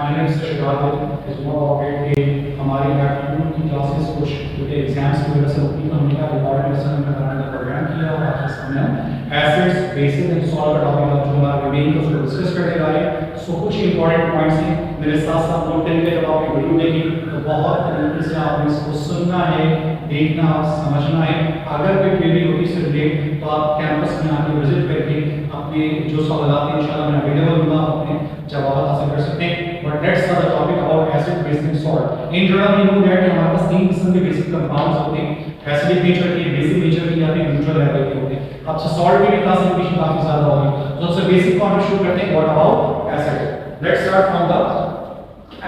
My name is Siraj is know already हमारी aptitude की classes कुछ क्योंकि एग्जाम्स की वजह से रुकी तो हमने क्या रिकॉर्डेड लेसन में कराने का प्रोग्राम किया और आज इस समय हम एसिड्स बेसिस एंड सॉल्ट का टॉपिक जो हमारा रिमेनिंग उसको डिस्कस करने वाले हैं। सो कुछ इंपॉर्टेंट पॉइंट्स हैं मेरे साथ साथ नोट करेंगे। जब आप वीडियो देखेंगे तो बहुत तरीके से आपने इसको सुनना है, देखना, समझना है। अगर कोई क्वेरी होती से रिलेटेड तो आप कैंपस में आके विजिट करके अपने जो सवाल हैं इंशाल्लाह मैं अवेलेबल होगा, अपने जवाब हासिल कर सकते हैं। But let's start the topic about acid base and salt. In general we know that हमारे पास तीन किस्म के बेसिक कंपाउंड्स होते हैं, एसिडिक नेचर के, बेसिक नेचर के या फिर न्यूट्रल लेवल के होते हैं। अब से सॉल्ट की क्लासिफिकेशन काफी ज्यादा होगी, तो सबसे बेसिक कॉन्सेप्ट शुरू करते हैं। What about acid? Let's start from the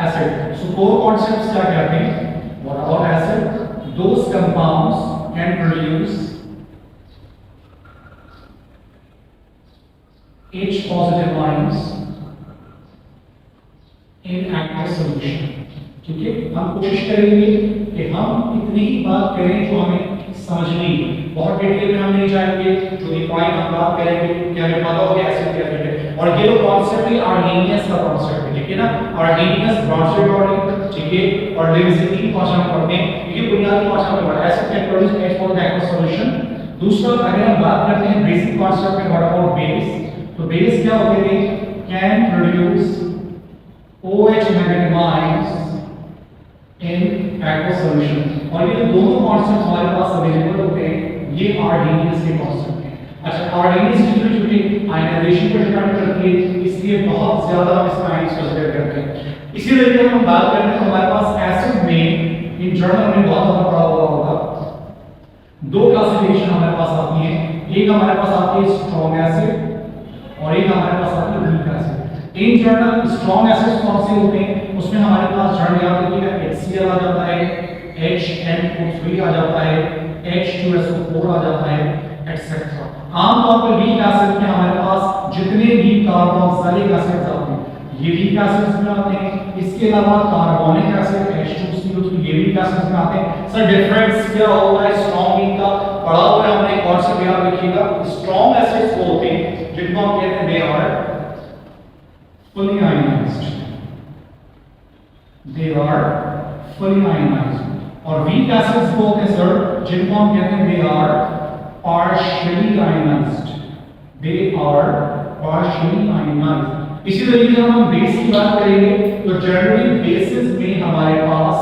acid. So core concepts क्या कहते हैं? What about acid? Those compounds can produce H positive ions in aqueous solution। ठीक है, हम कोशिश करेंगे कि हम इतनी ही बात करें जो हमें समझनी है, बहुत डिटेल में हम नहीं जाएंगे। जो भी पॉइंट हम बात करेंगे कि हमें पता हो कि एसिड क्या है। और ये लोग कॉन्सेप्ट है आर्हेनियस का कॉन्सेप्ट है, ठीक है ना, आर्हेनियस ब्रॉन्शेगॉर्डिक, ठीक है, और लिविंगस्टन भाषा में पढ़ते हैं क्योंकि बुनियादी भाषा में पढ़ा acid can produce H for aqueous solution। दूसरा अगर हम बात करते हैं बेसिक कॉन्सेप्ट में, व्हाट अबाउट बेस? तो बेस क्या होते हैं? Can produce OH negative ions in aqueous solution। और ये दोनों कॉन्सेप्ट हमारे पास अवेलेबल होते हैं, ये आर्हेनियस के कॉन्सेप्ट हैं। अच्छा, आर्हेनियस की छोटी-छोटी आयनाइजेशन पर डिपेंड करती है, इसलिए बहुत ज्यादा इसका आयंस कंसीडर करते हैं। इसी तरीके हम बात करते हैं हमारे पास एसिड में इन जनरल में बहुत ज्यादा पढ़ा हुआ होगा, दो क्लासिफिकेशन हमारे पास आती है। एक हमारे पास आती है स्ट्रॉन्ग एसिड और एक हमारे पास आती है weak acid. In general strong acids कौन से होते हैं? उसमें हमारे पास जनरल याद रखिएगा HCl आ जाता है, HNO3 आ जाता है, H2SO4 आ जाता है, एटसेट्रा। आमतौर पर वीक एसिड में हमारे पास जितने भी कार्बोक्सिलिक एसिड्स आते हैं ये वीक एसिड्स में आते हैं। इसके अलावा कार्बोनिक एसिड H2CO3 ये वीक एसिड्स में आते हैं। सर डिफरेंस क्या होता है स्ट्रॉन्ग वीक का? पढ़ा हुआ है हमने, कॉन्सेप्ट याद रखिएगा। स्ट्रॉन्ग एसिड्स वो होते हैं जिनको हम कहते हैं they are fully ionized, they are fully ionized। और weak acids वो होते हैं सर जिनको हम कहते हैं they are partially ionized, they are partially ionized। इसी तरीके से हम बेस की बात करेंगे तो जनरली बेसिस में हमारे पास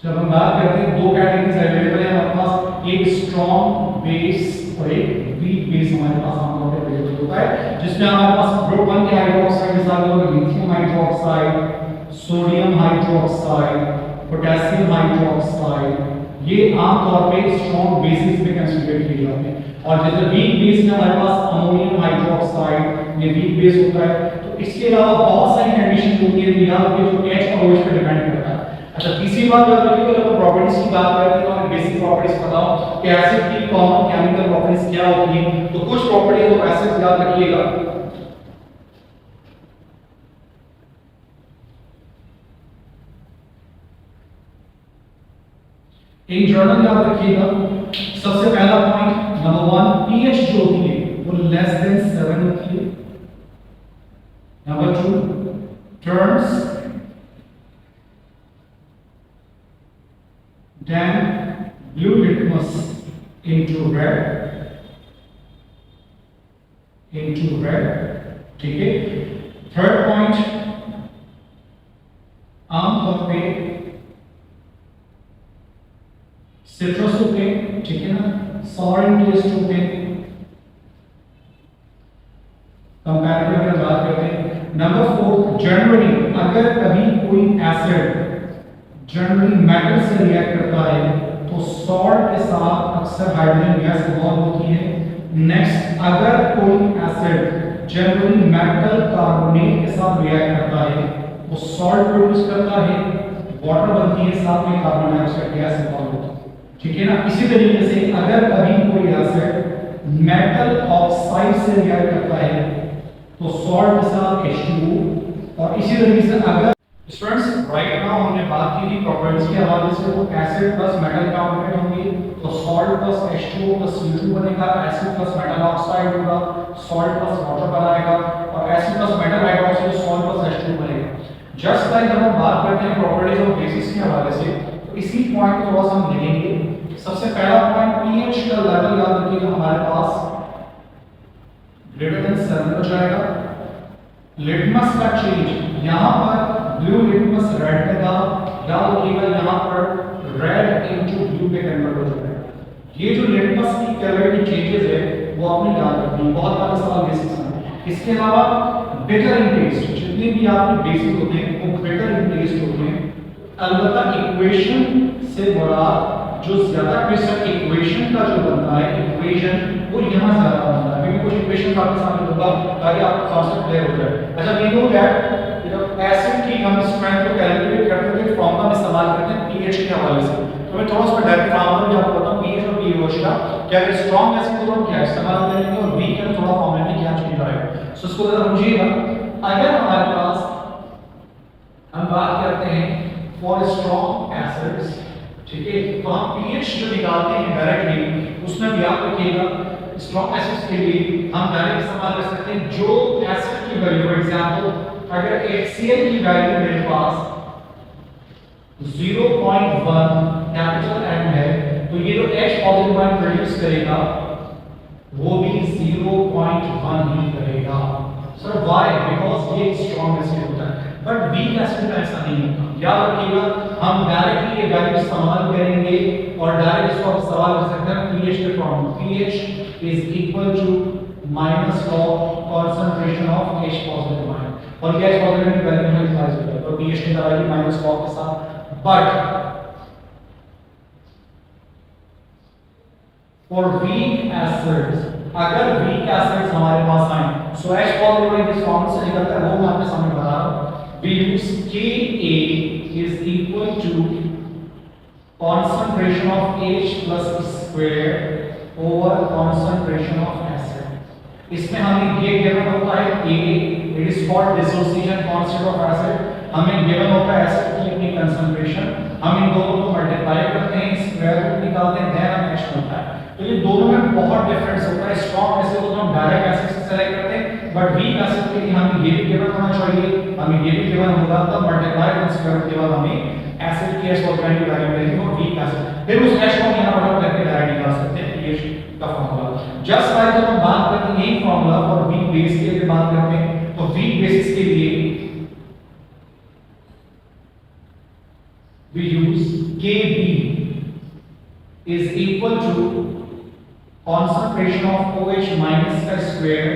जब हम बात करते हैं दो कैटेगरीज अवेलेबल है हमारे पास, एक स्ट्रॉन्ग बेस और एक वीक बेस हमारे पास आमतौर पर अवेलेबल होता है, जिसमें हमारे पास ग्रुप 1 के हाइड्रोक्साइड मिसाल होगा lithium hydroxide, sodium hydroxide, potassium hydroxide. ये आमतौर पे स्ट्रॉन्ग बेसिस में कंसीडर किए जाते हैं। और जैसे वीक बेस में हमारे पास अमोनियम हाइड्रोक्साइड ये वीक बेस होता है। तो इसके अलावा बहुत सारी कंडीशन होती है यहाँ पे जो H और OH पे डिपेंड करता है। अच्छा, तीसरी बात याद रखिए कि जब प्रॉपर्टीज की बात करते हैं तो हमें बेसिक प्रॉपर्टीज पता हो कि एसिड की कॉमन केमिकल प्रॉपर्टीज क्या होती हैं। तो कुछ प्रॉपर्टीज तो एसिड याद रखिएगा। एक जर्नल याद रखिएगा। सबसे पहला पॉइंट नंबर 1 pH जो होती है वो लेस देन 7 होती है। Number 2 turns then blue litmus into red, ठीक है। थर्ड पॉइंट आमतौर पे सिट्रस होते हैं, ठीक है ना, सॉर इन टेस्ट होते हैं। कंपैरेटिव अगर बात करते हैं। नंबर 4 जनरली अगर कभी कोई एसिड जनरली मेटल से रिएक्ट करता है तो सॉल्ट के साथ अक्सर हाइड्रोजन गैस इवॉल्व होती है। नेक्स्ट, अगर कोई एसिड जनरली मेटल कार्बोनेट के साथ रिएक्ट करता है वो सॉल्ट प्रोड्यूस करता है, वाटर बनती है, साथ में कार्बन डाइऑक्साइड गैस इवॉल्व होती है, ठीक है ना। इसी तरीके से अगर कभी कोई एसिड मेटल ऑक्साइड से रिएक्ट करता है तो सॉल्ट के साथ H2O। और इसी तरीके से अगर स्टूडेंट्स राइट नाउ हमने बात बाकी की प्रॉपर्टीज के हवाले से वो एसिड प्लस मेटल कॉम्पोनेंट होंगे, तो salt plus H2O plus CO2 बनेगा, एसिड प्लस मेटल ऑक्साइड होगा, सॉल्ट प्लस वाटर बनाएगा, और acid plus metal hydroxide salt plus H2O बनेगा। जस्ट लाइक जब हम बात करते हैं प्रॉपर्टीज ऑफ बेसिस के हवाले से, तो इसी पॉइंट को थोड़ा सा हम देखेंगे। सबसे पहला पॉइंट pH का लेवल याद रखिएगा हमारे पास ग्रेटर देन 7 हो जाएगा। लिटमस का चेंज, यहां पर ब्लू लिटमस रेड में था, याद रखिएगा यहां पर रेड इनटू ब्लू में कन्वर्ट हो जाएगा। ये जो लिटमस की कलर की चेंजेस है वो आपने याद रखनी, बहुत सारे सवाल बेसिक्स में। इसके अलावा बिटर इन टेस्ट, जितने भी आपके बेसिक होते हैं वो बिटर इन टेस्ट होते हैं। अलबत्ता इक्वेशन से बड़ा जो ज्यादा क्वेश्चन इक्वेशन का जो बनता है, इक्वेशन वो यहां ज्यादा बनता है, क्योंकि कुछ इक्वेशन आपके सामने दूंगा ताकि आपको कांसेप्ट क्लियर हो जाए। अच्छा, वी नो दैट जब एसिड की हम स्ट्रेंथ को कैलकुलेट करते हैं फॉर्मूला इस्तेमाल करते हैं pH के हवाले से। तो मैं थोड़ा सा डायरेक्ट फॉर्मूला भी आपको बताऊं pH और pH का, क्या है स्ट्रांग एसिड को हम क्या इस्तेमाल करेंगे और वीक का थोड़ा फॉर्मूला में क्या चेंज आएगा। सो इसको जरा समझिएगा। अगर हमारे पास हम बात करते हैं फॉर स्ट्रांग एसिड्स, ठीक है, तो हम pH जो निकालते हैं डायरेक्टली उसमें भी आप रखिएगा स्ट्रांग एसिड्स के लिए हम डायरेक्ट इस्तेमाल कर सकते हैं जो एसिड की वैल्यू, फॉर एग्जांपल अगर HCl की वैल्यू मेरे पास 0.1 कैपिटल M है, तो ये जो H पॉजिटिव आयन प्रोड्यूस करेगा वो भी 0.1 ही करेगा। Sir why? बिकॉज़ ये स्ट्रांग एसिड होता है, बट वीक एसिड में ऐसा नहीं होता। याद रखिएगा हम डायरेक्टली ये वैल्यू इस्तेमाल करेंगे और डायरेक्ट इसको हम सवाल कर सकते हैं pH के फॉर्म में। pH is equal to minus of concentration of H positive ion, और ये H पॉजिटिव की वैल्यू हमें निकाल सकते हैं, तो pH निकालेंगे माइनस ऑफ के साथ। बट फॉर वीक एसिड्स, अगर वीक एसिड्स हमारे पास आए, सो H पॉजिटिव जिस फॉर्म से निकलता है वो मैं आपके सामने बता रहा हूं। We use Ka is equal to concentration of H plus square over concentration of acid। इसमें हमें ये गिवन होता है Ka, it is called dissociation constant of acid। हमें गिवन होता है एसिड की अपनी कंसंट्रेशन, हम इन दोनों को मल्टीप्लाई करते हैं, स्क्वायर रूट निकालते हैं, देन हमें H मिलता है। तो ये दोनों में बहुत डिफरेंस होता है। स्ट्रांग एसिड को हम डायरेक्ट एसिड से सेलेक्ट करते हैं, बट वीक एसिड के लिए हमें ये भी गिवन होना चाहिए, हमें ये भी गिवन होगा, तब मल्टीप्लाई और स्क्वायर रूट के बाद हमें एसिड की H पॉजिटिव की वैल्यू मिलेगी और वीक एसिड, फिर उस H को यहां पर करके डायरेक्ट निकाल सकते हैं pH का फार्मूला। जस्ट लाइक जब हम बात करते हैं यही फार्मूला और वीक बेस के लिए बात करते हैं, तो वीक बेसिस के लिए we use Kb is equal to concentration of OH minus का square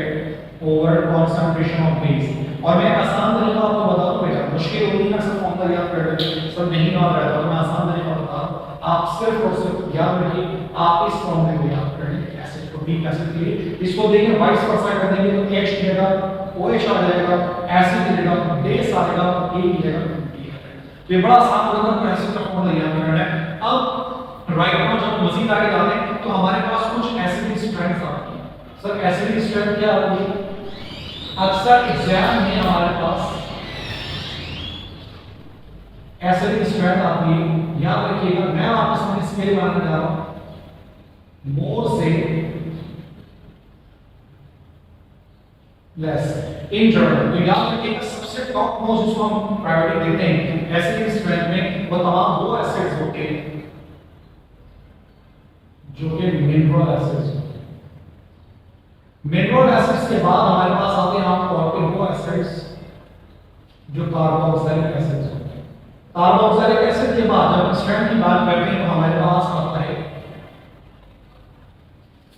over concentration of base। और मैं आसान तरीका आपको बता दूं, बेटा मुश्किल होती है अक्सर फॉर्मूला याद करने में, सब नहीं याद रहता, तो मैं आसान तरीका बता रहा हूं, आप सिर्फ और सिर्फ याद रखिए, आप इस फॉर्मूले को याद करें एसिड को, वीक एसिड के लिए। इसको देखिए वाइस वर्सा कर देंगे तो H मिलेगा, OH आ जाएगा, एसिड मिलेगा, बेस आएगा, A मिलेगा। तो ये बड़ा आसान होता है एसिड का फॉर्मूला याद करना है। अब राइट नाउ जब मजीद आगे जाते हैं तो हमारे पास कुछ एसिडिक स्ट्रेंथ आती है। सर एसिडिक स्ट्रेंथ क्या होती है? अक्सर एग्जाम में हमारे पास एसिडिक स्ट्रेंथ आती है, याद रखिएगा। मैं आपके सामने स्केल बनाने जा रहा हूं, मोर से लेस इन जनरल। तो याद रखिएगा सबसे टॉप मोस्ट जिसको हम प्रायोरिटी देते हैं एसिडिक स्ट्रेंथ में, वो तमाम वो एसिड्स होते हैं जो कि मिनरल एसिड्स। मिनरल एसिड्स के बाद हमारे पास आते हैं आमतौर पर वो एसिड्स जो कार्बोक्सिलिक एसिड्स होते हैं। कार्बोक्सिलिक एसिड के बाद जब स्ट्रेंथ की बात करते हैं तो हमारे पास आता है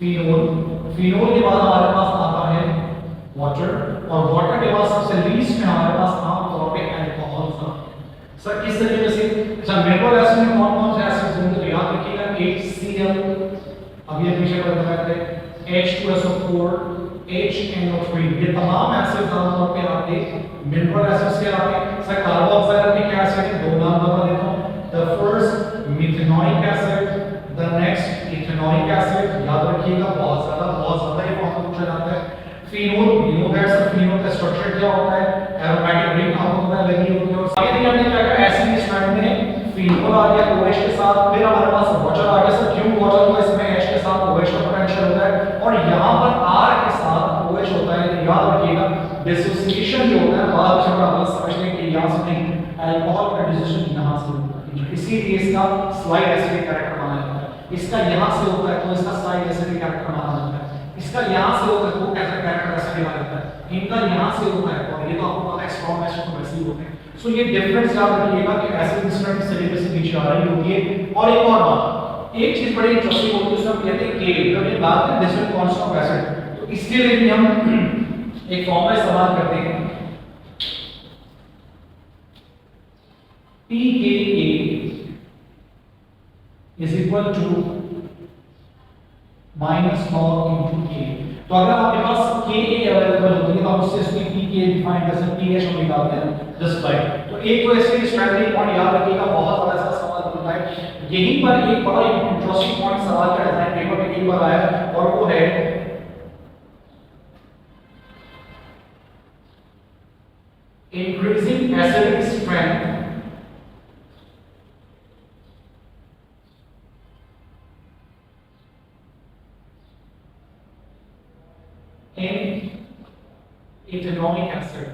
फिनोल। फिनोल के बाद हमारे पास आता है वाटर, और वाटर के बाद सबसे लीस्ट में हमारे पास आमतौर पे अल्कोहल था। सर किस तरीके से? अच्छा, मिनरल एसिड में कौन कौन से एसिड्स होंगे तो याद रखिएगा HCl, अब ये पीछे पर बताते हैं, H2SO4, HNO3, ये तमाम एसिड्स आमतौर पे आपके मिनरल एसिड्स के आते हैं। सर कार्बोक्सिलिक में क्या एसिड है? दो नाम बता देता हूं, the first methanoic acid, the next ethanoic acid. याद रखिएगा बहुत ज्यादा ये फॉर्मूला पूछा जाता है। Phenol, you know that sir phenol का स्ट्रक्चर क्या होता है? एरोमेटिक रिंग आपको पता लगी होगी। और साथ ही हमने क्या कहा एसिड स्ट्रेंथ में फिनोल आ गया OH के साथ, फिर हमारे पास वाटर आ गया। सर क्यों वाटर? तो इसमें H के साथ OH का पोटेंशियल होता है और यहाँ पर R के साथ OH होता है। तो याद रखिएगा डिसोसिएशन जो होता है बाद में थोड़ा बहुत समझने के यहाँ से नहीं, अल्कोहल का डिसोसिएशन यहाँ से होता है, इसीलिए इसका स्लाइड एसिडिक कैरेक्टर माना जाता है। इसका यहाँ से होता है तो इसका स्लाइड एसिडिक कैरेक्टर माना जाता है। इसका यहाँ से होता है तो कैसा कैरेक्टर ऐसा माना जाता है। इनका यहाँ से होता है और ये तो आपको पता है स्ट्रॉन्ग एसिड तो वैसे ही होते हैं। सो ये डिफरेंस याद रखिएगा कि एसिड इंस्टेंट सिलेबस से नीचे आ रही होती है। और एक और बात, एक चीज बड़ी इंटरेस्टिंग होती है, उसमें हम कहते हैं के, जब ये बात है डिफरेंट कांस्टेंट ऑफ एसिड, तो इसके लिए भी हम एक फॉर्मूला इस्तेमाल करते हैं pKa is equal to minus log into K। तो अगर आपके पास Ka अवेलेबल होती है तो आप उससे इसकी pKa डिफाइन कर सकते हैं, pH हम निकालते हैं जस्ट लाइक। तो एक तो इसके स्ट्रेंथनिंग पॉइंट याद रखिएगा, बहुत बड़ा ऐसा सवाल बनता है। यहीं पर एक बड़ा इंटरेस्टिंग पॉइंट सवाल का डिजाइन पेपर में कई बार आया और वो है increasing acidic strength in ethanolic acid।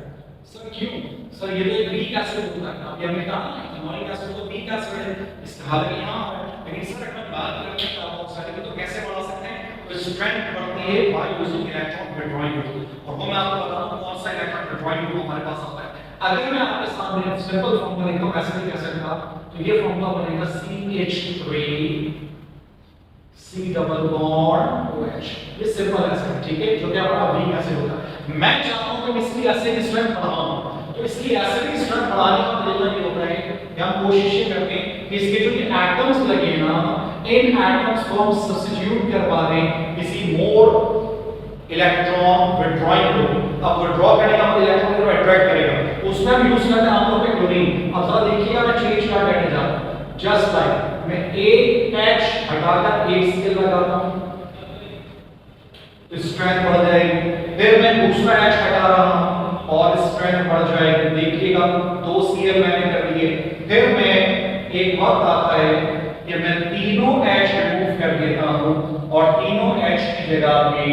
Sir क्यों? सर ये तो एक वीक एसिड होता है, अब ये हमने कहा ना ethanolic acid तो वीक एसिड है, इसका हालांकि यहाँ है, लेकिन सर अगर बात करते हैं कार्बोक्सिलिक की तो कैसे बढ़ा सकते हैं? तो स्ट्रेंथ बढ़ती है by using electron withdrawing rule, और वो मैं आपको बताता हूँ कौन सा इलेक्ट्रॉन विड्रॉइंग रूल हमारे पास आता है। अगर मैं आपके सामने सिंपल फॉर्मूला लिखता हूँ एसिडिक एसिड का, तो ये फॉर्मूला बनेगा CH3 C double bond OH। ये सिंपल एसिड, ठीक है, जो कि हमारा वीक एसिड होता है। मैं चाहता हूं कि इसकी एसिडिक स्ट्रेंथ बढ़ाऊं, तो इसकी एसिडिक स्ट्रेंथ बढ़ाने का तरीका ये होता है कि हम कोशिश करते हैं कि इसके जो भी एटम्स लगे ना, इन एटम्स को हम सब्स्टिट्यूट करवा दें किसी मोर इलेक्ट्रॉन विड्रॉइंग ग्रुप। अब विड्रॉ करने का मतलब इलेक्ट्रॉन को अट्रैक्ट करेगा, उसमें हम यूज करते हैं आमतौर पे क्लोरीन। अब जरा देखिएगा मैं चेंज क्या करने जा रहा हूं, जस्ट लाइक मैं एक H हटाकर एक Cl लगाता हूं तो स्ट्रेंथ बढ़ जाएगी, फिर मैं दूसरा H हटा रहा हूं और स्ट्रेंथ बढ़ जाएगी। देखिएगा 2 Cl मैंने कर लिए, फिर मैं एक वक्त आता है कि मैं तीनों H रिमूव कर देता हूं और तीनों H की जगह पे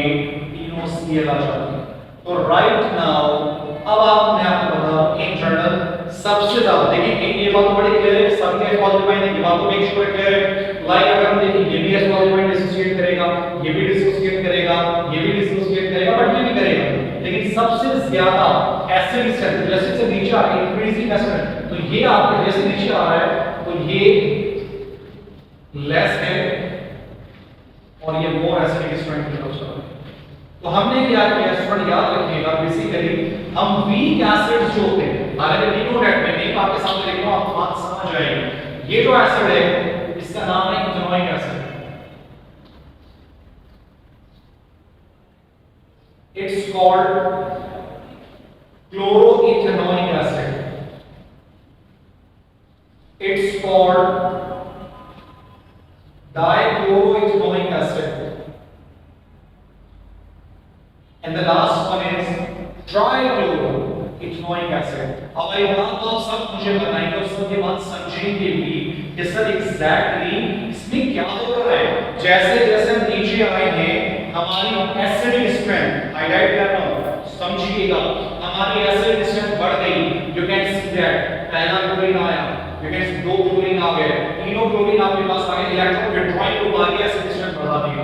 तीनों Cl आ जाते हैं। तो राइट नाउ अब मैं आपको बताऊं इंटरनल सबसे ज्यादा देखिए ये बात बड़ी क्लियर है, सबके पॉजिटिव की बात तो मेक श्योर क्लियर है। लाइक अगर हम देखें ये भी एस पॉजिटिव डिसोसिएट करेगा, ये भी डिसोसिएट करेगा, ये भी डिसोसिएट करेगा, बट ये भी करेगा, लेकिन सबसे ज्यादा एसिड स्ट्रेंथ जैसे से नीचे आ रहा है इंक्रीजिंग एसिड, तो ये आपके जैसे नीचे आ रहा है तो ये लेस है और ये मोर एसिडिक स्ट्रेंथ की तरफ चला है। तो हमने क्या किया स्टूडेंट याद रखिएगा, बेसिकली हम वीक एसिड्स जो होते हैं, हालांकि तीनों रेट में नहीं आपके सामने लिख रहा हूं, आप बात समझ जाएंगे। ये जो एसिड है इसका नाम है ethanoic acid, it's called chloroethanoic acid, it's called dichloroethanoic acid, and the last one is trichloroethanoic acid। अब ये बात तो आप सब मुझे बताएंगे और सब ये बात समझेंगे भी कि सर एग्जैक्टली इसमें क्या हो रहा है। जैसे जैसे हम नीचे आए हैं हमारी एसिडिक स्ट्रेंथ हाईलाइट कर रहा हूं, समझिएगा हमारी एसिडिक स्ट्रेंथ बढ़ गई। यू कैन सी दैट पहला क्लोरीन आया, यू कैन सी 2 क्लोरीन आ गए, तीनों क्लोरीन आपके पास आ गए, इलेक्ट्रॉन विड्रॉइंग ग्रुप आ गया, एसिडिक स्ट्रेंथ बढ़ा दिया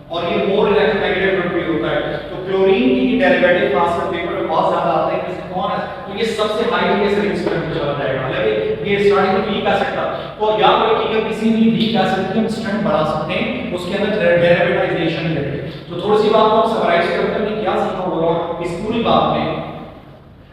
और ये मोर इलेक्ट्रोनेगेटिव ग्रुप होता है। तो क्लोरीन की डेरिवेटिव क्लास में पेपर में बहुत ज्यादा आता है कि कौन है, तो ये सबसे हाईली एसिडिक स्ट्रेंथ में चला जाएगा। हालांकि ये स्टार्टिंग में वीक एसिड था, तो याद रखिएगा किसी भी वीक एसिड की हम स्ट्रेंथ बढ़ा सकते हैं उसके अंदर डेरिवेटाइजेशन करके। तो थोड़ी सी बात को हम समराइज करते हैं कि क्या सीखा होगा इस पूरी बात में।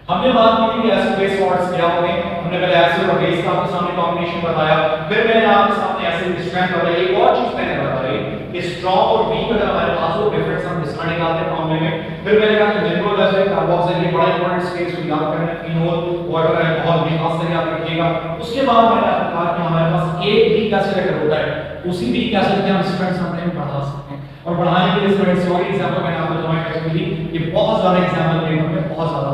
हमने बात की थी एसिड बेस सॉल्ट्स क्या होते हैं, हमने पहले एसिड और बेस का आपके सामने कॉम्बिनेशन बताया, फिर मैंने आपके सामने एसिड स्ट्रेंथ बताई, एक और चीज मैंने बताई कि स्ट्रॉन्ग और वीक अगर हमारे पास हो डिफरेंस हम इसका निकालते हैं फॉर्मूले में। फिर मैंने कहा कि मिनरल एसिड कार्बोक्सिलिक बड़ा इंपॉर्टेंट स्टेज को याद करना है, फिनोल वाटर अल्कोहल भी खास से याद रखिएगा। उसके बाद मैंने आपको कहा कि हमारे पास एक वीक एसिड अगर होता है उसी वीक एसिड के हम स्ट्रेंथ समटाइम बढ़ा सकते हैं, और बढ़ाने के लिए स्टूडेंट्स और एग्जांपल मैंने आपको दिखाया एक्चुअली ये बहुत ज्यादा एग्जांपल पेपर में बहुत ज्यादा।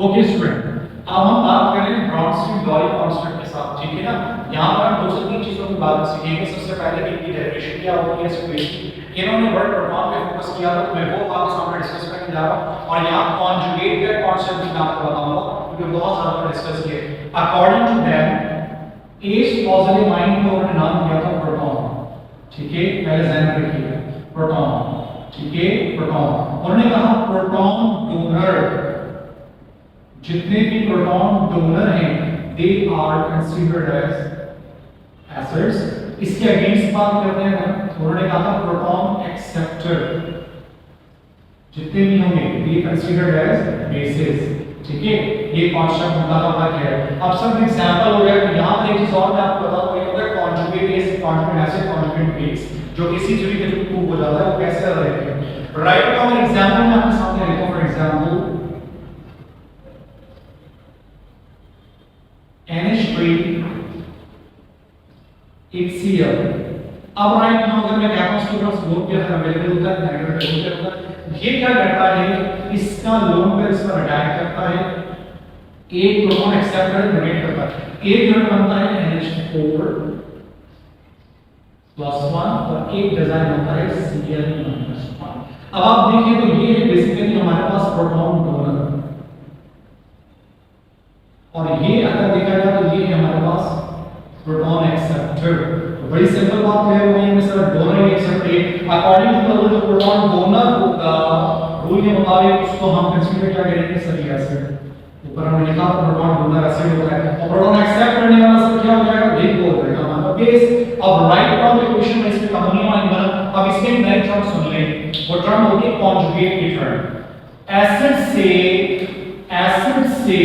ओके स्टूडेंट, अब हम बात करें ब्रॉडस्ट्रीम लॉरी कांस्टेंट के साथ। ठीक है ना। यहाँ पर हम 2 से 3 चीजों की बात सीखेंगे। सबसे पहले इनकी डेफिनेशन क्या होती है, सिचुएशन, इन्होंने वर्ड प्रोनाउन पे फोकस किया था, मैं वो आपके सामने डिस्कस करने जा रहा हूं। और यहाँ कॉन्जुगेट का कॉन्सेप्ट भी मैं आपको बताऊंगा क्योंकि बहुत ज्यादा डिस्कस किए। According to them as positive mind को उन्होंने नाम दिया था प्रोटॉन, ठीक है, पहले ध्यान रखिएगा प्रोटॉन, ठीक है, प्रोटॉन। उन्होंने कहा प्रोटॉन डोनर, जितने भी प्रोटॉन डोनर हैं they are considered as acids. इसके अगेंस्ट बात करते हैं ना, उन्होंने कहा था प्रोटॉन एक्सेप्टर, जितने भी होंगे दे कंसीडर्ड एज बेसिस, ठीक है। ये कॉन्सेप्ट उनका होता है। अब सब एग्जांपल हो गया। तो यहां पर एक चीज और मैं आपको बताऊं, ये होता है conjugate acid, conjugate acid, conjugate base, जो किसी चीज के थ्रू प्रूव हो जाता है, वो कैसे रहता है। राइट नाउ एग्जांपल मैं आपके सामने लिखता हूं। For example NH3 HCl। अब राइट नाउ अगर मैं कहता हूं स्टूडेंट्स लोन क्या है, अवेलेबल होता है, नेगेटिव होता है, ये क्या करता है, इसका लोन पर इस पर अटैक करता है, एक प्रोटॉन एक्सेप्ट कर डोनेट करता है, एक यूनिट बनता है NH4 +1 और एक डिजाइन होता है Cl -1। अब आप देखिए तो ये है बेसिकली हमारे पास प्रोटॉन डोनर, और ये अगर देखा जाए तो ये है हमारे पास प्रोटॉन एक्सेप्टर। तो बड़ी सिंपल बात है, वो ये sir donor acceptor according to the rule of proton donor rule के मुताबिक उसको हम कंसीडर क्या करेंगे, सभी एसिड। ऊपर हमने लिखा प्रोटॉन डोनर एसिड होता है, और प्रोटॉन एक्सेप्ट करने वाला सब क्या हो जाएगा, बेस हो जाएगा हमारा बेस। अब राइट नाउ द क्वेश्चन में इसमें कमी नहीं बना। अब इसमें नई टर्म सुन लें, वो टर्म होती है कॉन्जुगेट की टर्म। एसिड से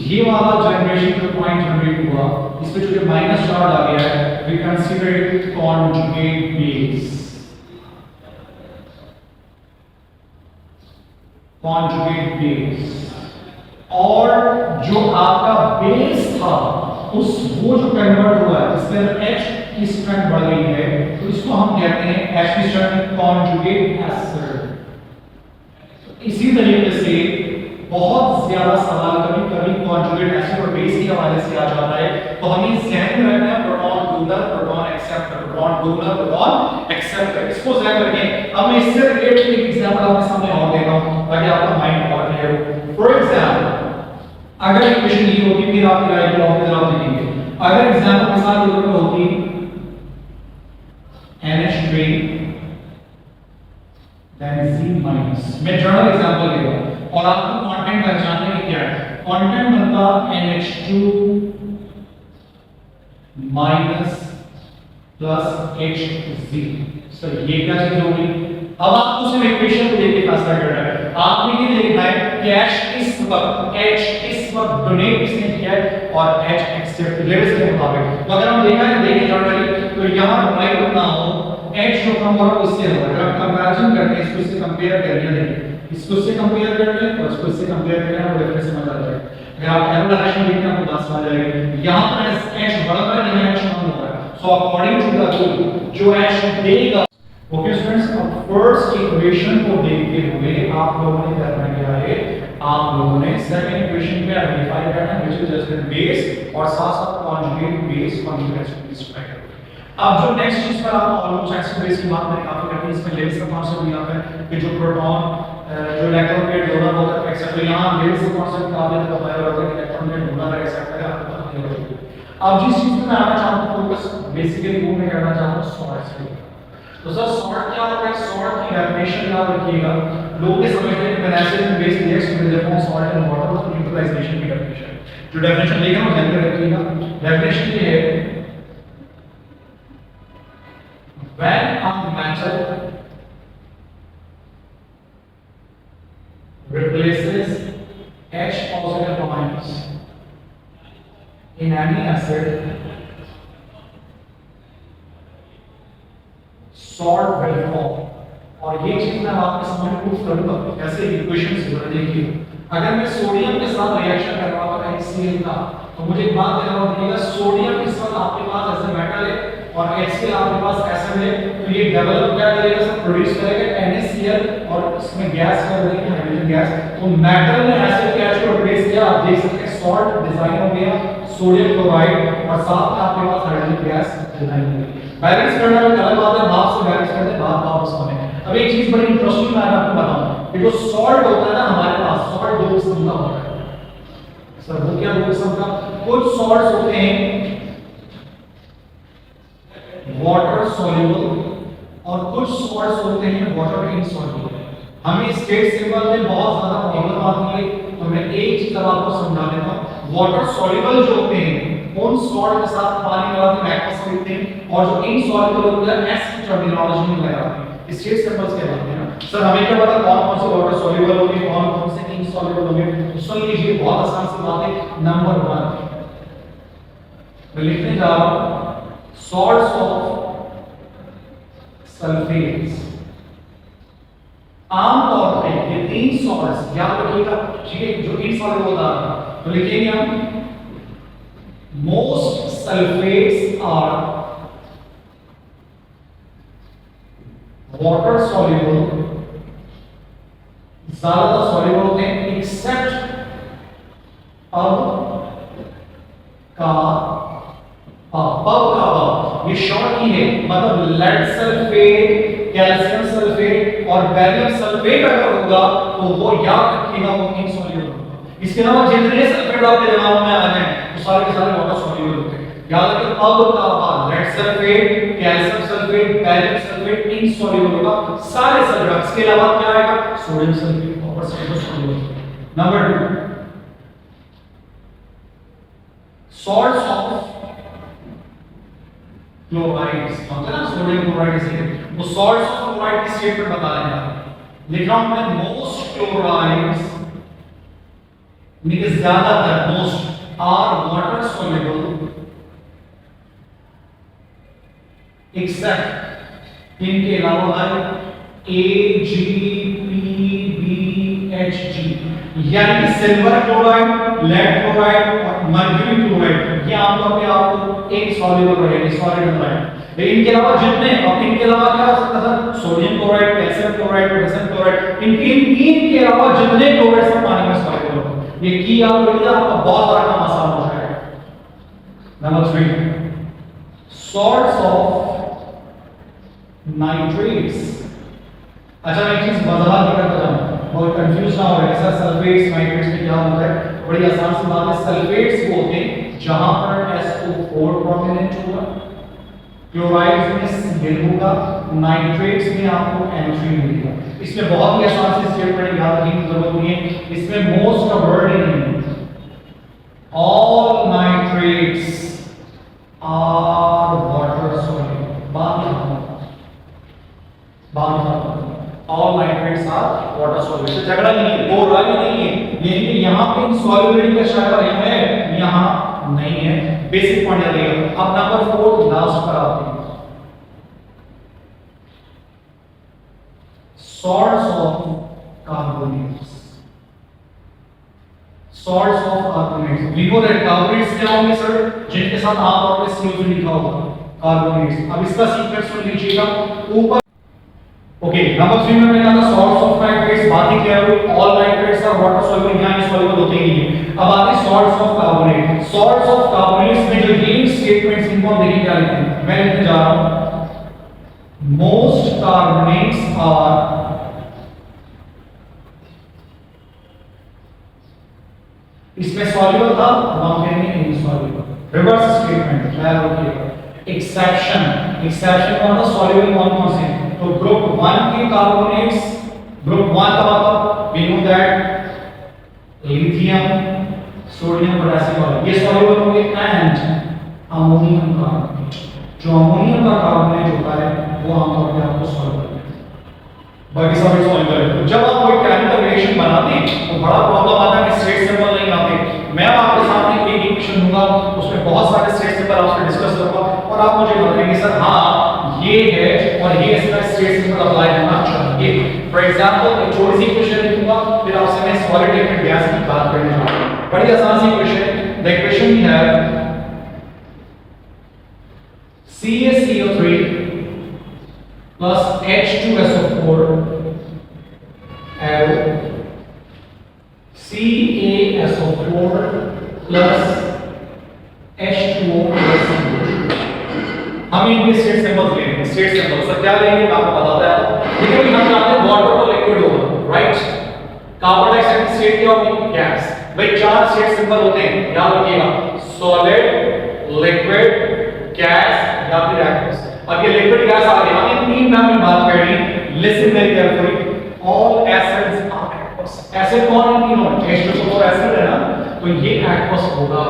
ये वाला जनरेशन जो पॉइंट जनरेट हुआ, इस पे जो माइनस चार्ज आ गया है, we consider it conjugate base, conjugate base. और जो आपका बेस था उस वो जो कन्वर्ट हुआ है, इसके अंदर H की स्ट्रेंथ बढ़ गई है, तो इसको हम कहते हैं H की स्ट्रेंथ कॉन्जुगेट एसिड। इसी तरीके से बहुत ज्यादा सवाल कभी कभी कॉन्जुगेट एसिड और बेस के हवाले से आ जाता है, तो हमें ध्यान में रखना है proton donor, proton acceptor, proton donor, proton acceptor, इसको ध्यान रखें। अब मैं इससे रिलेटेड एक एग्जांपल आपके सामने और देता हूं ताकि आपका माइंड और क्लियर हो। फॉर एग्जांपल अगर इक्वेशन ये होती, फिर आपकी राइट को आप जवाब देंगे। अगर एग्जांपल के साथ ये होती NH3 then Z-, मैं जनरल एग्जांपल ले रहा हूं और आपको कंटेंट पहचानने की क्या है। कंटेंट बनता NH2 - HZ। सर ये क्या चीज होगी। अब आपको सिर्फ इक्वेशन को देख के फैसला करना है। आपने ये देखना है कि H इस वक्त डोनेट किसने किया है और H एक्सेप्ट लेवल्स के मुताबिक। तो अगर हम देखें जनरली तो यहां राइट अपना हो H जो कम और उससे हो, अगर हम कंपैरिजन करते हैं, इसको इससे कंपेयर करने देंगे, इसको इससे कंपेयर कर लें और इसको इससे कंपेयर करें, आपको डिफरेंस समझ आ जाएगा। अगर आप एरो डायरेक्शन देखते हैं आपको 10 आ जाएगा। यहां पर H बढ़ रहा है, यहां H कम हो रहा है। So according to the rule जो H देगा। ओके स्टूडेंट्स, अब फर्स्ट इक्वेशन को देखते हुए आप लोगों ने करना क्या है, आप लोगों ने सेकंड इक्वेशन पे आइडेंटिफाई करना है व्हिच इज जस्ट बेस और साथ-साथ कॉन्जुगेट बेस, कॉन्जुगेट स्ट्रक्चर। अब जो नेक्स्ट चीज पर आप ऑलमोस्ट एक्सिस बेस की बात मैंने काफी करती है, इसमें लेवल्स का कॉन्सेप्ट भी आता है कि जो प्रोटॉन जो इलेक्ट्रॉन के डोनर होता है एक्सेप्ट, यहां लेवल्स का कॉन्सेप्ट काफी ज्यादा बताया होता है कि इलेक्ट्रॉन के डोनर एक्सेप्ट है आपको पता नहीं होगा। अब जिस चीज पे मैं आना चाहता हूं फोकस बेसिकली वो मैं करना चाहता हूं सॉर्ट से। तो सर सॉर्ट क्या होता है, सॉर्ट की डेफिनेशन याद रखिएगा। लोग ये समझते हैं कि when acid and base reacts with the form salt and water तो न्यूट्रलाइजेशन की डेफिनेशन, जो डेफिनेशन लेगा वो ध्यान में रखिएगा। डेफिनेशन ये है when a metal replaces H positive ions in any acid, salt will form। और ये चीज मैं आपके सामने प्रूफ करूंगा कैसे इक्वेशन से। देखिए अगर मैं सोडियम के साथ रिएक्शन कर रहा हूं HCl का, तो मुझे एक बात ध्यान रखिएगा, सोडियम इस वक्त आपके पास ऐसे मेटल है और HCl आपके पास एसिड है, तो ये डेवलप क्या करेगा, सब प्रोड्यूस करेगा NaCl और इसमें गैस कर देंगे हाइड्रोजन गैस। तो मेटल ने एसिड के H को रिप्लेस किया, आप देख सकते हैं सॉल्ट डिजाइन हो गया, सोडियम क्लोराइड, और साथ में आपके पास हाइड्रोजन गैस डिजाइन हो गई। बैलेंस करना एक अलग बात है, भाप से बैलेंस करते हैं, भाप उसमें। अब एक चीज बड़ी इंटरेस्टिंग मैं आपको बताऊं कि जो सॉल्ट होता है ना हमारे पास, सॉल्ट दो किस्म का होता है। सर वो क्या दो किस्म का? कुछ सॉल्ट्स होते हैं वाटर सॉल्युबल और कुछ सॉल्ट्स होते हैं वाटर इनसॉल्युबल। हमें स्टेट सिंबल में बहुत ज्यादा प्रॉब्लम आती है, तो मैं एक चीज आपको समझा देता हूं। वाटर सॉल्युबल जो होते हैं उन सॉल्ट के साथ पानी मिलाते हैं, एक्वस लिखते हैं, और जो इनसॉल्युबल होते हैं एस की टर्मिनोलॉजी में लगाते हैं, स्टेट सिंबल्स कहलाते हैं ना। सर हमें क्या पता कौन कौन से वाटर सॉल्युबल होंगे, कौन कौन से इनसॉल्युबल होंगे? तो सुन लीजिए, बहुत आसान सी बात है। नंबर 1 मैं लिखने जा रहा हूं, सॉल्ट्स ऑफ सल्फेट्स। आमतौर पे ये तीन सॉल्ट्स याद रखिएगा, ठीक है, जो इनसॉल्युबल होता है तो लिखेंगे हम most sulphates are water soluble, ज्यादातर सॉल्युबल होते हैं एक्सेप्ट ये शॉर्ट की है, मतलब लेड सल्फेट, कैल्शियम सल्फेट और बैरियम सल्फेट अगर होगा तो वो याद रखिएगा वो इनसॉल्युबल होगा। इसके अलावा जितने सल्फेट आपके दिमाग में आ जाए तो सारे के सारे वाटर सॉल्युबल होते हैं। याद रखिए lead sulphate, calcium sulphate, barium sulphate insoluble होगा सारे सल्फेट। इसके अलावा क्या आएगा? सोडियम सल्फेट और sulphate. Number 2 salts of chlorides, मतलब ना सोडियम क्लोराइड से वो सॉल्ट्स ऑफ क्लोराइड की स्टेटमेंट बता रहे हैं। लिख रहा हूं मैं मोस्ट क्लोराइड्स मींस ज्यादातर, most are water soluble except, इनके अलावा है AgPBHG, यानी सिल्वर क्लोराइड, लेड क्लोराइड और मर्क्यूरी क्लोराइड, ये आमतौर पे आपको एक सॉल्युबल रहेगा, सॉलिड क्लोराइड। इनके अलावा जितने, अब इनके अलावा क्या हो सकता था? Sodium chloride, calcium chloride, potassium chloride, इनके तीन के अलावा जितने क्लोराइड सब पानी में सॉल्युबल हो, ये की आप लोग आपका बहुत बड़ा काम आसान हो जाएगा। Number 3 salts of nitrates. अच्छा मैं एक चीज वजाहत भी करता जाऊं, बहुत कंफ्यूज ना हो, ऐसा सल्फेट्स नाइट्रेट्स में क्या होता है? बड़ी आसान सी बात है, सल्फेट्स वो होते हैं जहां पर SO4 प्रोमिनेंट होगा, क्लोराइड्स में Cl होगा, नाइट्रेट्स में आपको N3 मिलेगा। इसमें बहुत ही आसान सी स्टेटमेंट याद रखने की जरूरत नहीं है, इसमें मोस्ट का वर्ड ही नहीं है। All nitrates are water soluble. बात all nitrates are water soluble, झगड़ा नहीं है, वो राय नहीं है, लेकिन यहां पे इनसॉल्युबिलिटी का शायद है, यहां नहीं है। बेसिक पॉइंट याद रखिएगा। अब नंबर 4 लास्ट पर आते हैं, salts of carbonates. Salts of carbonates, we know that carbonates क्या होंगे सर? जिनके साथ आमतौर पे CO2 लिखा होगा, कार्बोनेट्स। अब इसका सीक्वेंस सुन लीजिएगा ऊपर। ओके, नंबर 3 में मैंने कहा था सॉल्ट्स ऑफ नाइट्रेट्स, बात ही क्लियर हुई, all nitrates are water soluble, यहां इनसॉल्युबल होते ही नहीं। अब आते हैं salts of carbonate. Salts of carbonates में जो ये स्टेटमेंट्स इनको हम देखिए क्या लिखते हैं, मैं लिखने जा रहा हूं मोस्ट कार्बोनेट्स आर इसमें सॉल्युबल था, हम कहेंगे इनसॉल्युबल। रिवर्स स्टेटमेंट ख्याल रखिएगा, एक्सेप्शन, एक्सेप्शन कौन था? सॉल्युबल कौन से? तो ग्रुप 1 के कार्बोनेट्स, ग्रुप 1 का मतलब we know that lithium, sodium, potassium, ये सॉल्युबल होंगे, एंड अमोनियम कार्बोनेट। जो अमोनियम का कार्बोनेट होता है वो आमतौर पे आपको सॉल्युबल है, बाकी सब इनसॉल्युबल है। तो जब आप कोई केमिकल रिएक्शन बनाते हैं तो बड़ा प्रॉब्लम आता है कि स्टेट सिंबल नहीं आते। मैं आपके सामने एक इक्वेशन दूंगा, उसमें बहुत सारे स्टेट सिंबल आपसे डिस्कस करूंगा और आप मुझे बताएंगे सर हाँ ये है और ये इसका स्टेट सिंबल अप्लाई होना चाहिए। फॉर एग्जांपल एक छोटी सी इक्वेशन लिखूंगा, फिर आपसे मैं सॉलिड लिक्विड गैस की बात करने जा रहा हूं। बड़ी आसान सी इक्वेशन है। The equation we have CaCO3 plus H2SO4 arrow CaSO4 plus H2O plus हम इनके स्टेट सिंबल्स लेंगे। स्टेट सिंबल सर क्या लेंगे मैं आपको बताता है। देखिए हम जानते हैं वाटर तो लिक्विड होगा, राइट। कार्बन डाइऑक्साइड की स्टेट क्या होगी, गैस। भाई चार स्टेट सिंबल होते हैं, याद रखिएगा, सॉलिड, लिक्विड, गैस या फिर एक्वस। अब ये लिक्विड गैस आ गया, इन तीन नाम में बात करनी। Listen very carefully, all acids are aqueous. Acid कौन है, तीनों H2O एसिड है ना, तो ये एक्वस होगा।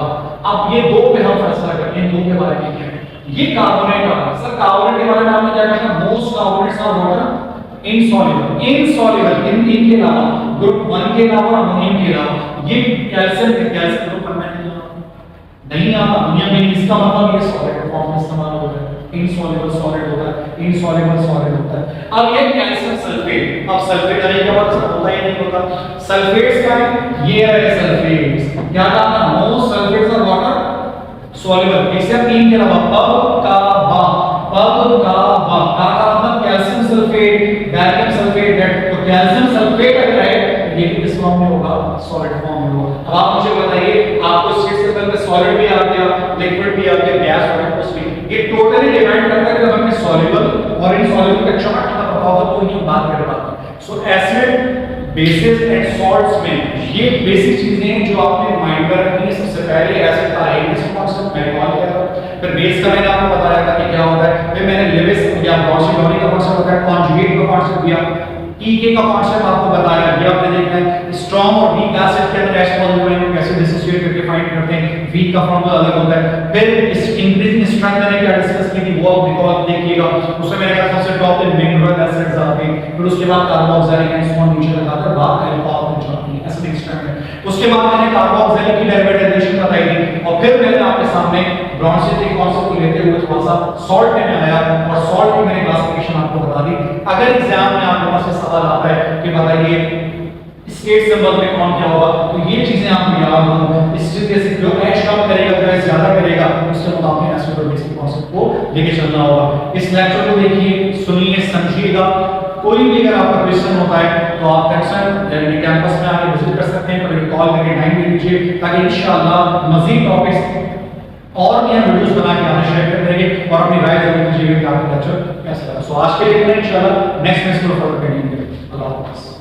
अब ये दो पे हम फैसला करते हैं, दो के बारे में क्या है। ये कार्बोनेट आ गया सर, कार्बोनेट के बारे में आपने क्या कहना, most carbonates are water insoluble. Insoluble इन तीन के अलावा, ग्रुप 1 के अलावा, अमोनियम के अलावा, ये कैल्शियम ग्रुप पर नहीं आता। अमोनियम में इसका मतलब ये सॉलिड फॉर्म में इस्तेमाल होता है, इनसॉल्युबल सॉलिड होता है, इनसॉल्युबल सॉलिड होता है। अब ये कैल्शियम सल्फेट, अब सल्फेट नहीं क्या मतलब होता है, नहीं होता। सल्फेट्स का ये है सल्फेट्स, क्या था, most sulphates are water soluble. इससे तीन के अलावा पब का बा, पब का बा का मतलब calcium sulphate, barium sulphate, that तो कैल्शियम सल्फेट अगर है ये किस फॉर्म में होगा, सॉलिड फॉर्म में होगा। अब आप मुझे बताइए, आपको स्टेट सिंबल में सॉलिड भी आ गया, लिक्विड भी आ गया, गैस और एक्वस भी, ये टोटली डिपेंड करता है कि हमने सॉल्युबल और इनसॉल्युबल का चार्ट का प्रभाव तो ये बात कर रहा था। सो एसिड, बेसिस एंड सॉल्ट्स में ये बेसिक चीजें हैं जो आपने माइंड में रखनी है। सबसे पहले एसिड का आइडेंटिटी कॉन्सेप्ट मैंने कॉल किया था, फिर बेस का मैंने आपको बताया था कि क्या होता है, फिर मैंने लेविस या ब्रॉन्शियोनी का कॉन्सेप्ट बताया, कॉन्जुगेट का कॉन्सेप्ट दिया, पीके का कॉन्सेप्ट आपको बताया, ये आपने देखना है। स्ट्रॉन्ग और वीक एसिड के अंदर H पॉजिटिव आयन को कैसे डिसोसिएट करके फाइंड करते हैं, वीक का फॉर्मूला अलग होता है। फिर इस इंक्रीजिंग स्ट्रेंथ मैंने क्या डिस्कस की थी, वो आप रिकॉल देखिएगा, उसमें मैंने कहा सबसे टॉप पे मिनरल एसिड्स आते हैं, फिर उसके बाद कार्बोक्सिलिक एंड सो ऑन नीचे लगाकर बात अल्फा में जाती है एसिडिक स्ट्रेंथ। उसके बाद मैंने कार्बोक्सिलिक की डेरिवेटिवेशन बताई थी, और फिर मैंने आपके सामने ब्रॉन्शियोनी कॉन्सेप्ट को लेते हुए थोड़ा सा सॉल्ट में आया और सॉल्ट की मैंने क्लासिफिकेशन आपको बता दी। अगर एग्जाम में आपके पास सवाल आता है कि बताइए स्टेट सिंबल में कौन क्या होगा, तो ये चीजें आपको याद हो। इस तरीके से जो H कम करेगा, जो H ज्यादा करेगा, उसके मुताबिक एसिड और बेस के कॉन्सेप्ट को लेके चलना होगा। इस लेक्चर को देखिए, सुनिए, समझिएगा। कोई भी अगर आपका क्वेश्चन होता है तो आप टेक्सन यानी कैंपस में आके विजिट कर सकते हैं, पर कॉल करके टाइम ले लीजिए, ताकि इंशाअल्लाह मजीद टॉपिक्स और भी हम वीडियोस बना के आपसे शेयर करते रहेंगे और अपनी राय जरूर दीजिएगा कि आपका लेक्चर कैसा लगा। सो आज के लिए इतना ही, इंशाअल्लाह नेक्स्ट में इसको फॉलो करेंगे। अल्लाह हाफ़िज़।